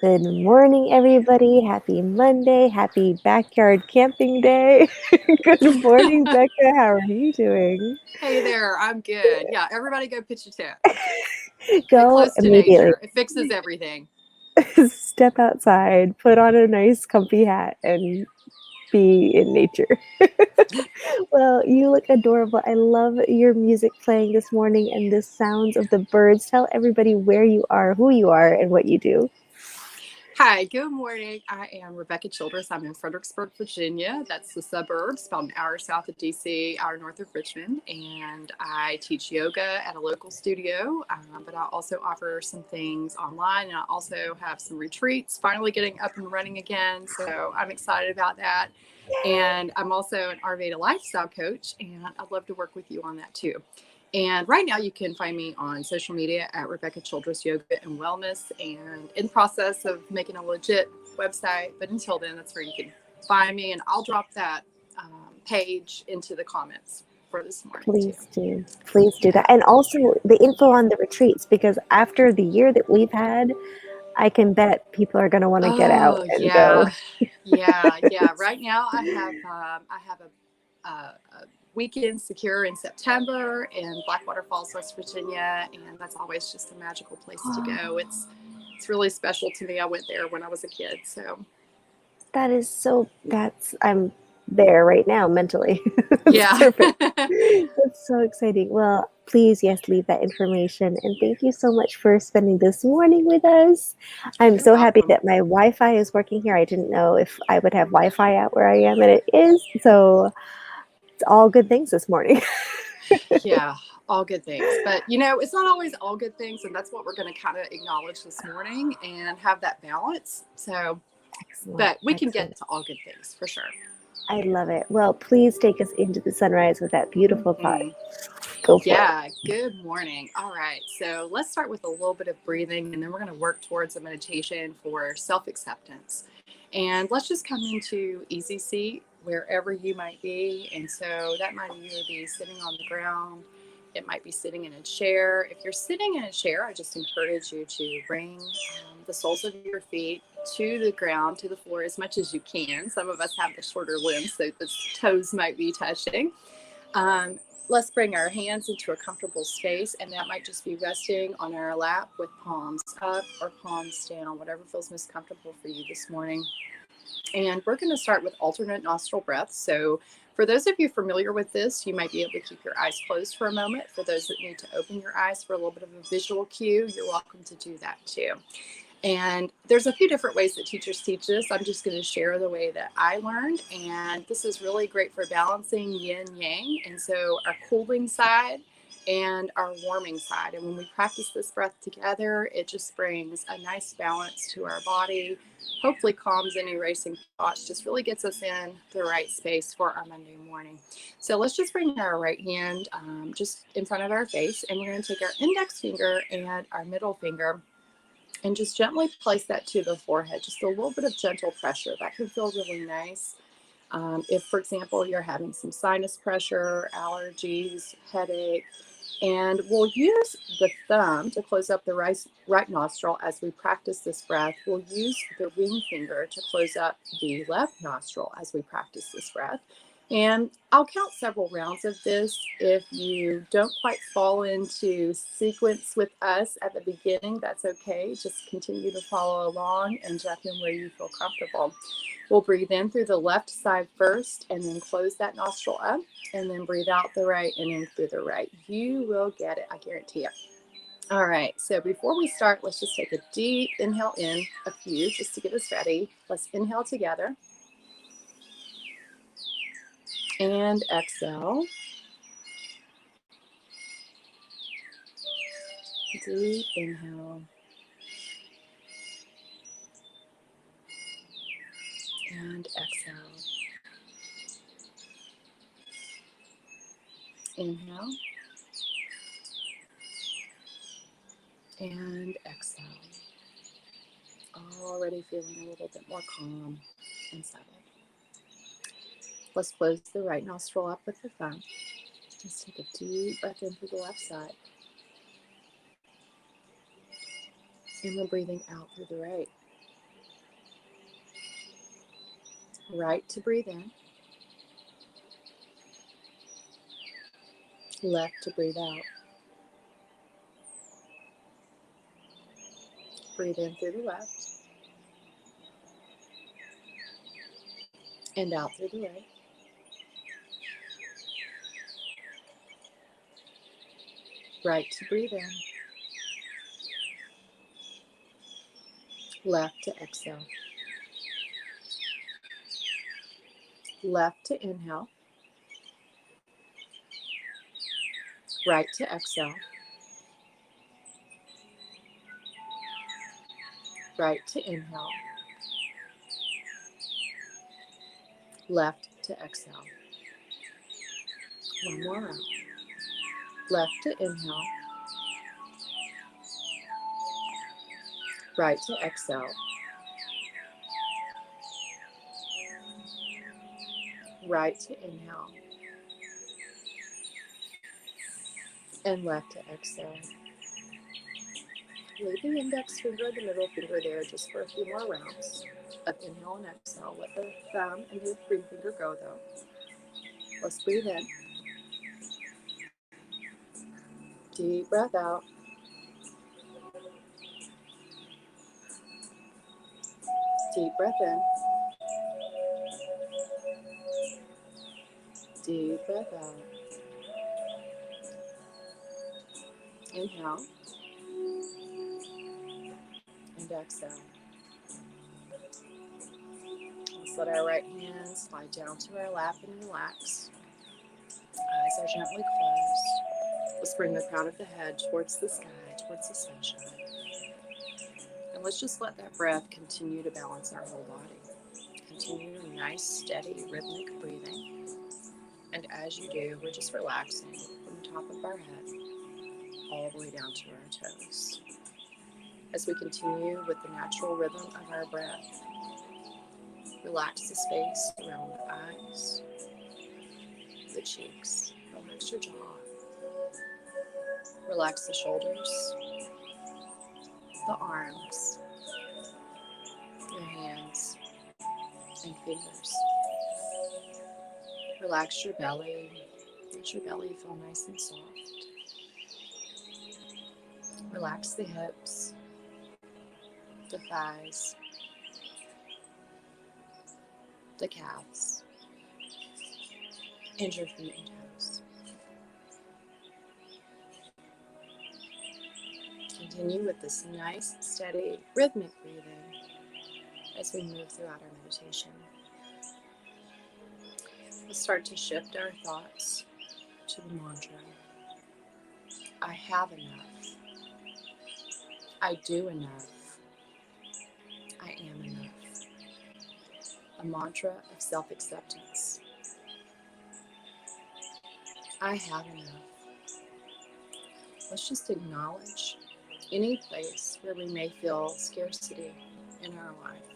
Good morning, everybody. Happy Monday. Happy backyard camping day. Good morning, Becca. How are you doing? Hey there, I'm good. Yeah, everybody go pitch a tent. Get Go close to immediately. nature. It fixes everything. Step outside, put on a nice, comfy hat, and be in nature. Well, you look adorable. I love your music playing this morning and the sounds of the birds. Tell everybody where you are, who you are, and what you do. Hi, good morning. I am Rebecca Childress. I'm in Fredericksburg, Virginia. That's the suburbs, about an hour south of DC, hour north of Richmond. And I teach yoga at a local studio, but I also offer some things online. And I also have some retreats finally getting up and running again. So I'm excited about that. And I'm also an Ayurveda lifestyle coach, and I'd love to work with you on that too. And right now, you can find me on social media at Rebecca Childress Yoga and Wellness, and in the process of making a legit website. But until then, that's where you can find me, and I'll drop that page into the comments for this morning too. Please do. Please do Yeah. that. And also the info on the retreats, because after the year that we've had, I can bet people are going to want to get out Oh and go. yeah, yeah. Right now, I have a weekend secure in September in Blackwater Falls, West Virginia, and that's always just a magical place to go. It's really special to me. I went there when I was a kid, so That is so, I'm there right now mentally. That's yeah. perfect. That's so exciting. Well, please, yes, leave that information. And thank you so much for spending this morning with us. I'm You're so happy welcome. that my Wi Fi is working here. I didn't know if I would have Wi Fi out where I am, and it is. So it's all good things this morning. Yeah, all good things. But it's not always all good things, and that's what we're going to kind of acknowledge this morning and have that balance. So, Excellent. but we can get Excellent. to all good things for sure. I love it. Well, please take us into the sunrise with that beautiful thought. Mhm. Go for it. Yeah, good morning. All right, so let's start with a little bit of breathing, and then we're going to work towards a meditation for self acceptance. And let's just come into easy seat wherever you might be. And so that might either be sitting on the ground, it might be sitting in a chair. If you're sitting in a chair, I just encourage you to bring the soles of your feet to the ground, to the floor as much as you can. Some of us have the shorter limbs, so the toes might be touching. Um, let's bring our hands into a comfortable space, and that might just be resting on our lap with palms up or palms down, whatever feels most comfortable for you this morning. And we're going to start with alternate nostril breaths. So for those of you familiar with this, you might be able to keep your eyes closed for a moment. For those that need to open your eyes for a little bit of a visual cue, you're welcome to do that too. And there's a few different ways that teachers teach this. I'm just going to share the way that I learned. And this is really great for balancing yin yang. And so our cooling side and our warming side. And when we practice this breath together, it just brings a nice balance to our body, hopefully calms any racing thoughts, just really gets us in the right space for our Monday morning. So let's just bring our right hand just in front of our face. And we're going to take our index finger and our middle finger and just gently place that to the forehead. Just a little bit of gentle pressure. That can feel really nice. If, for example, you're having some sinus pressure, allergies, headache, and we'll use the thumb to close up the right nostril as we practice this breath. We'll use the ring finger to close up the left nostril as we practice this breath. And I'll count several rounds of this. If you don't quite fall into sequence with us at the beginning, that's okay. Just continue to follow along and jump in where you feel comfortable. We'll breathe in through the left side first and then close that nostril up, and then breathe out the right and in through the right. You will get it, I guarantee it. All right, so before we start, let's just take a deep inhale in, a few, just to get us ready. Let's inhale together and exhale. Deep inhale and exhale. Inhale and exhale. Already feeling a little bit more calm and settled. Let's close the right nostril up with the thumb. Let's take a deep breath in through the left side. And we're breathing out through the right. Right to breathe in. Left to breathe out. Breathe in through the left and out through the right. Right to breathe in. Left to exhale. Left to inhale. Right to exhale. Right to inhale. Left to exhale. One more round. Left to inhale. Right to exhale. Right to inhale. And left to exhale. Leave the index finger and the middle finger there just for a few more rounds of inhale and exhale. Let the thumb and the ring finger go though. Let's breathe in. Deep breath out. Deep breath in. Deep breath out. Inhale. And exhale. Let's let our right hand slide down to our lap and relax. Eyes are gently closed. Let's bring the crown of the head towards the sky, towards the sunshine. And let's just let that breath continue to balance our whole body. Continue a nice, steady, rhythmic breathing. And as you do, we're just relaxing from the top of our head all the way down to our toes. As we continue with the natural rhythm of our breath, relax the space around the eyes, the cheeks, relax your jaw, relax the shoulders, the arms, your hands and fingers. Relax your belly, let your belly feel nice and soft. Relax the hips, the thighs, the calves, and your feet and toes. Continue with this nice, steady, rhythmic breathing as we move throughout our meditation. We'll start to shift our thoughts to the mantra. I have enough. I do enough. I am enough. A mantra of self-acceptance. I have enough. Let's just acknowledge any place where we may feel scarcity in our life.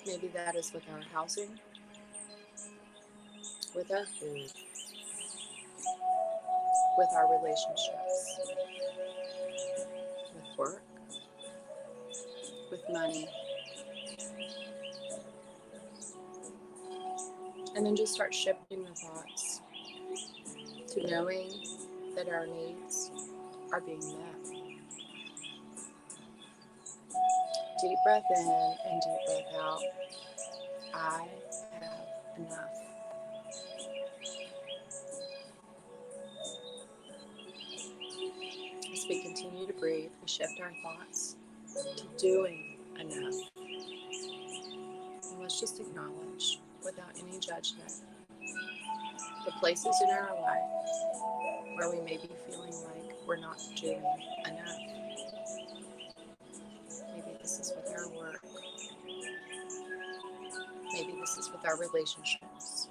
Maybe that is with our housing, with our food, with our relationships, with work, with money. And then just start shifting the thoughts to knowing that our needs are being met. Deep breath in and deep breath out. I have enough. As we continue to breathe, we shift our thoughts to doing enough. And let's just acknowledge, without any judgment, the places in our life where we may be feeling like we're not doing enough. Maybe this is with our work. Maybe this is with our relationships.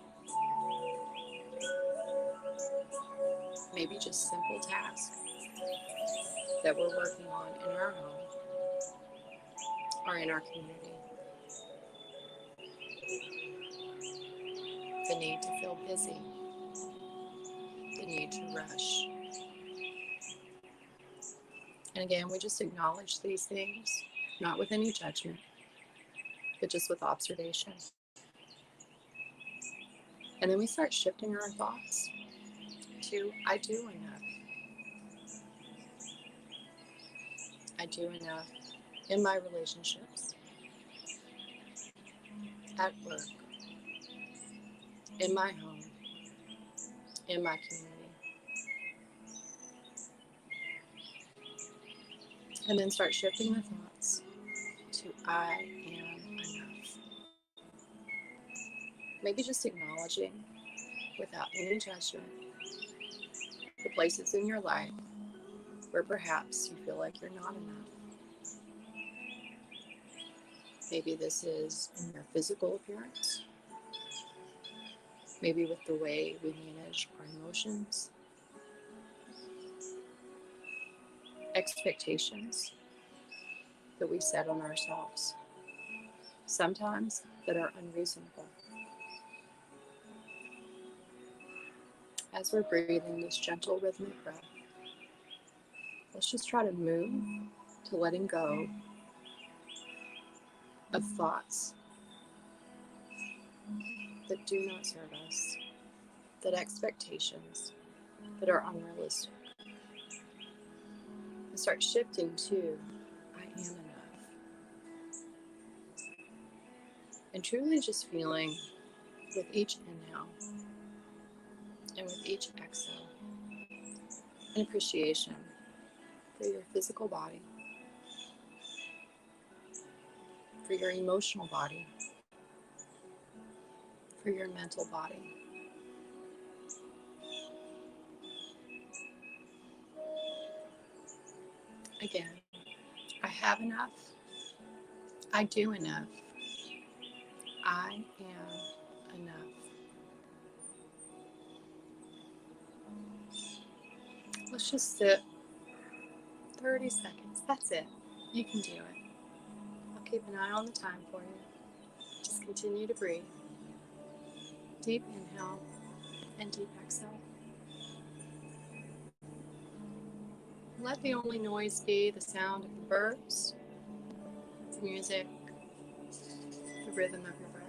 Maybe just simple tasks that we're working on in our home or in our community. The need to feel busy. The need to rush. And again, we just acknowledge these things, not with any judgment, but just with observation. And then we start shifting our thoughts to, I do enough. I do enough in my relationships, at work, in my home, in my community. And then start shifting the thoughts to, I am enough. Maybe just acknowledging, without any judgment, the places in your life where perhaps you feel like you're not enough. Maybe this is in your physical appearance, maybe with the way we manage our emotions, expectations that we set on ourselves, sometimes that are unreasonable. As we're breathing this gentle rhythmic breath, let's just try to move to letting go of thoughts that do not serve us, that expectations that are unrealistic, and start shifting to, I am enough. And truly just feeling with each inhale and with each exhale an appreciation for your physical body, for your emotional body, for your mental body. Again, I have enough. I do enough. I am enough. Let's just sit 30 seconds. That's it. You can do it. I'll keep an eye on the time for you. Just continue to breathe. Deep inhale and deep exhale. Let the only noise be the sound of the birds, the music, the rhythm of your breath.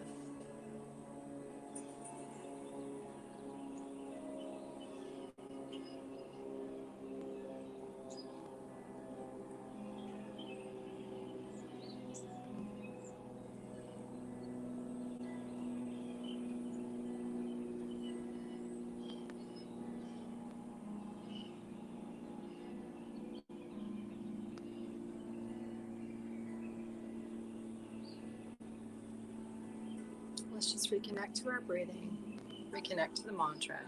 Let's just reconnect to our breathing, reconnect to the mantra.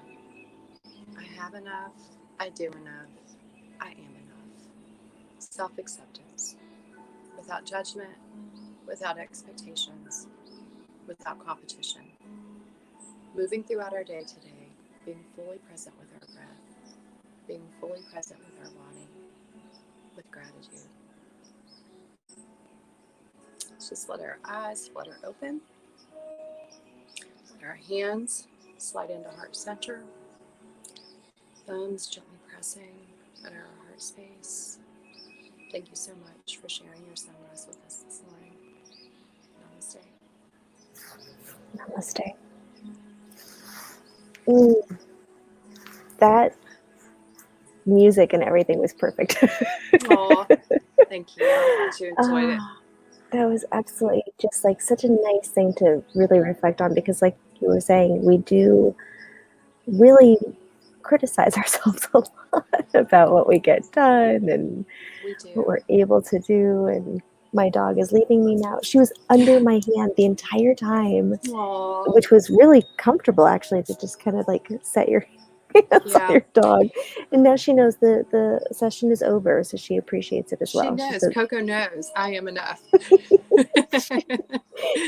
I have enough, I do enough, I am enough. Self-acceptance, without judgment, without expectations, without competition. Moving throughout our day today, being fully present with our breath, being fully present with our body, with gratitude. Let's just let our eyes flutter open. Let our hands slide into heart center. Thumbs gently pressing at our heart space. Thank you so much for sharing your sunrise with us this morning. Namaste. Namaste. Ooh, that music and everything was perfect. Oh, thank you. I'm glad you enjoyed it. That was absolutely just like such a nice thing to really reflect on, because like you were saying, we do really criticize ourselves a lot about what we get done and We do. what we're able to do. And my dog is leaving me now. She was under my hand the entire time, Aww. which was really comfortable actually, to just kind of like set your hands on your dog. And now she knows the session is over, so she appreciates it as well. She knows. Coco knows. I am enough.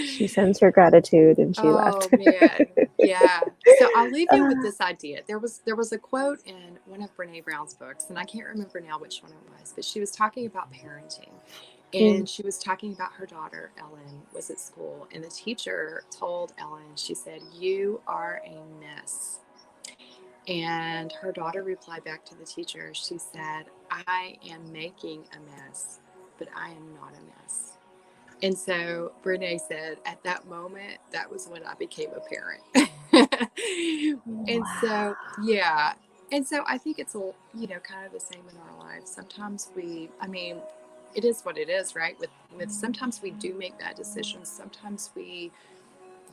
She sends her gratitude and she left. Oh man, yeah. So I'll leave you with this idea. There was a quote in one of Brene Brown's books, and I can't remember now which one it was, but she was talking about parenting. And she was talking about her daughter, Ellen, was at school, and the teacher told Ellen, she said, "You are a mess." And her daughter replied back to the teacher. She said, "I am making a mess, but I am not a mess." And so Brene said, at that moment, that was when I became a parent. And Wow. so, yeah. And so I think it's kind of the same in our lives. Sometimes it is what it is, right? With sometimes we do make bad decisions. Sometimes we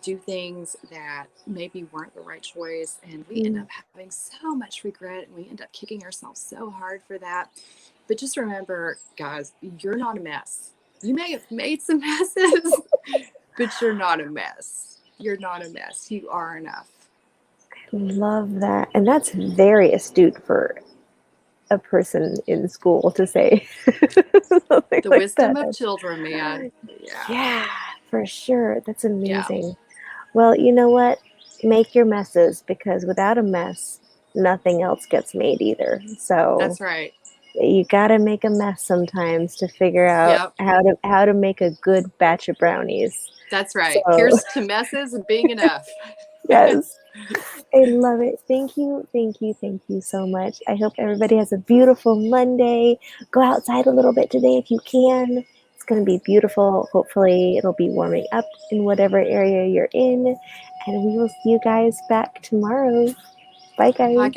do things that maybe weren't the right choice, and we end Mm. up having so much regret, and we end up kicking ourselves so hard for that. But just remember, guys, you're not a mess. You may have made some messes, but you're not a mess. You're not a mess. You are enough. Love that. And that's very astute for a person in school to say something The like wisdom that. of children, man. Yeah. Yeah, for sure. That's Yeah. amazing. Well, you know what? Make your messes because without a mess, nothing else gets made either. So That's right. you gotta make a mess sometimes to figure out Yep. how to make a good batch of brownies. That's right. So Here's to messes being enough. yes, I love it. Thank you, thank you, thank you so much. I hope everybody has a beautiful Monday. Go outside a little bit today if you can. It's going to be beautiful. Hopefully, it'll be warming up in whatever area you're in. And we will see you guys back tomorrow. Bye, Bye, guys. guys.